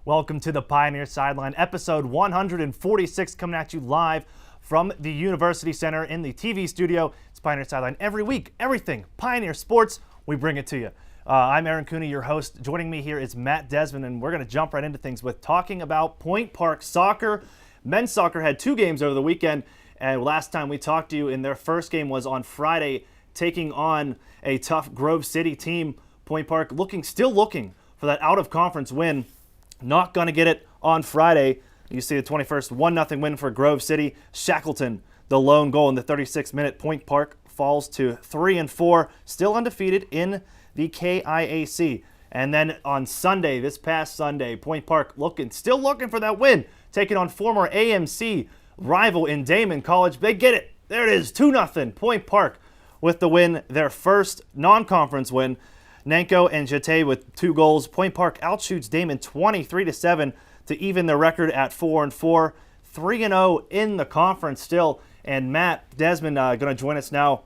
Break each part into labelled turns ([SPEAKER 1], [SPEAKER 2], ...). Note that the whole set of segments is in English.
[SPEAKER 1] Welcome to the Pioneer Sideline, episode 146, coming at you live from the University Center in the TV studio. It's Pioneer Sideline every week. Everything Pioneer sports, we bring it to you. I'm Aaron Cooney, your host. Joining me here is Matt Desmond, and we're going to jump right into things with talking about Point Park soccer. Men's soccer had two games over the weekend, and last time we talked to you in their first game was on Friday, taking on a tough Grove City team. Point Park still looking for that out-of-conference win. Not going to get it on Friday. You see the 21st 1-0 win for Grove City. Shackleton, the lone goal in the 36th minute. Point Park falls to 3-4, still undefeated in the KIAC. And then on Sunday, this past Sunday, Point Park still looking for that win, taking on former AMC rival in Daemen College. They get it. There it is, 2-0. Point Park with the win, their first non-conference win. Nanko and Jete with 2 goals. Point Park outshoots Daemen 23-7 to even the record at 4-4. 3-0 in the conference still. And Matt Desmond going to join us now.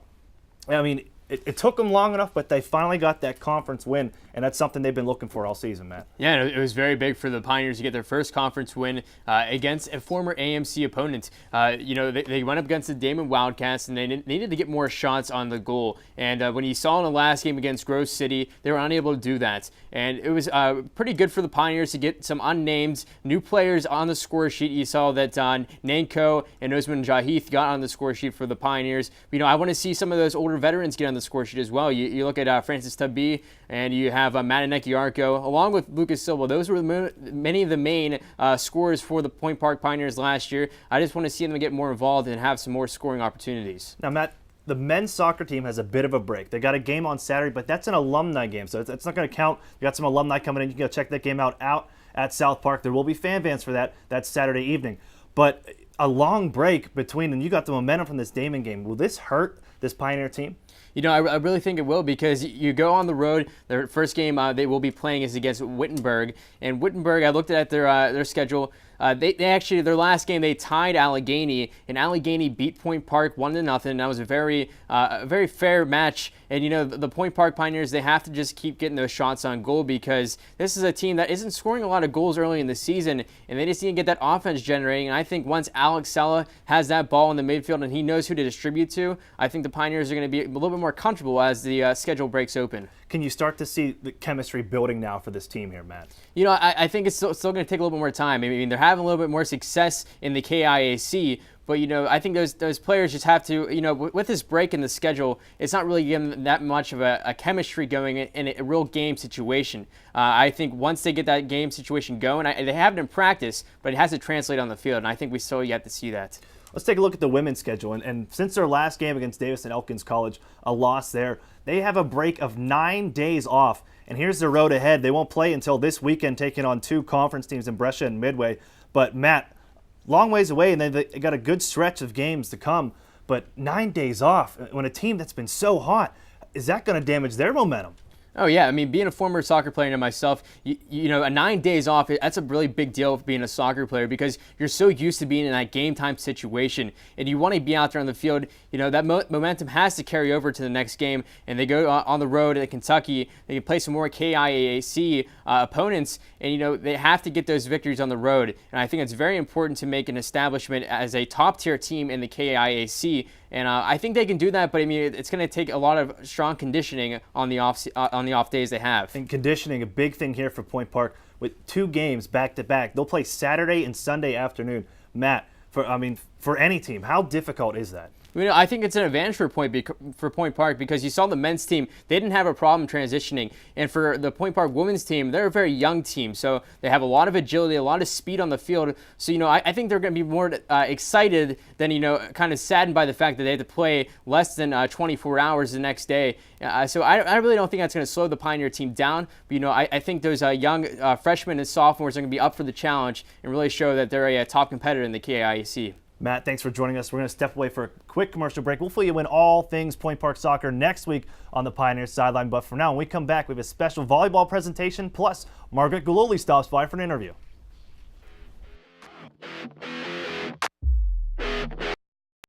[SPEAKER 1] I mean, it took them long enough, but they finally got that conference win, and that's something they've been looking for all season, Matt.
[SPEAKER 2] Yeah, it was very big for the Pioneers to get their first conference win against a former AMC opponent. They went up against the Daemen Wildcats, and they needed to get more shots on the goal. And when you saw in the last game against Grove City, they were unable to do that. And it was pretty good for the Pioneers to get some unnamed new players on the score sheet. You saw that Nanko and Osman Jahith got on the score sheet for the Pioneers. I want to see some of those older veterans get on the score sheet as well. You look at Francis Tabi, and you have Matt Arco, along with Lucas Silva. Those were many of the main scorers for the Point Park Pioneers last year. I just want to see them get more involved and have some more scoring opportunities.
[SPEAKER 1] Now, Matt, the men's soccer team has a bit of a break. They got a game on Saturday, but that's an alumni game, so it's not going to count. You got some alumni coming in. You can go check that game out at South Park. There will be fan bands for that Saturday evening. But a long break between, and you got the momentum from this Daemen game. Will this hurt this Pioneer team?
[SPEAKER 2] I really think it will, because you go on the road. Their first game they will be playing is against Wittenberg. And Wittenberg, I looked at their schedule. They actually, their last game, they tied Allegheny, and Allegheny beat Point Park 1-0. That was a very fair match. And, the Point Park Pioneers, they have to just keep getting those shots on goal, because this is a team that isn't scoring a lot of goals early in the season, and they just need to get that offense generating. And I think once Alex Sella has that ball in the midfield and he knows who to distribute to, I think the Pioneers are going to be a little bit more comfortable as the schedule breaks open.
[SPEAKER 1] Can you start to see the chemistry building now for this team here, Matt?
[SPEAKER 2] I think it's still going to take a little bit more time. I mean, they're having a little bit more success in the KIAC, but, I think those players just have to, with this break in the schedule, it's not really giving them that much of a chemistry going in a real game situation. I think once they get that game situation going, they have it in practice, but it has to translate on the field, and I think we still yet to see that.
[SPEAKER 1] Let's take a look at the women's schedule. And since their last game against Davis and Elkins College, a loss there, they have a break of 9 days off. And here's the road ahead. They won't play until this weekend, taking on 2 conference teams in Brescia and Midway. But, Matt, long ways away, and they got a good stretch of games to come. But 9 days off, when a team that's been so hot, is that going to damage their momentum?
[SPEAKER 2] Oh, yeah. I mean, being a former soccer player myself, a 9 days off, that's a really big deal for being a soccer player, because you're so used to being in that game time situation, and you want to be out there on the field. That momentum has to carry over to the next game, and they go on the road at Kentucky. They can play some more KIAC opponents, and, they have to get those victories on the road. And I think it's very important to make an establishment as a top-tier team in the KIAC. And I think they can do that, but I mean, it's going to take a lot of strong conditioning on the off days they have.
[SPEAKER 1] And conditioning, a big thing here for Point Park, with 2 games back to back. They'll play Saturday and Sunday afternoon. Matt, for any team, how difficult is that?
[SPEAKER 2] I think it's an advantage for Point Park, because you saw the men's team, they didn't have a problem transitioning. And for the Point Park women's team, they're a very young team, so they have a lot of agility, a lot of speed on the field. So, I think they're going to be more excited than, kind of saddened by the fact that they have to play less than 24 hours the next day. So I really don't think that's going to slow the Pioneer team down. But, I think those young freshmen and sophomores are going to be up for the challenge and really show that they're a top competitor in the KIAC.
[SPEAKER 1] Matt, thanks for joining us. We're going to step away for a quick commercial break. We'll fill you in all things Point Park soccer next week on the Pioneer Sideline. But for now, when we come back, we have a special volleyball presentation, plus Margaret Guloli stops by for an interview.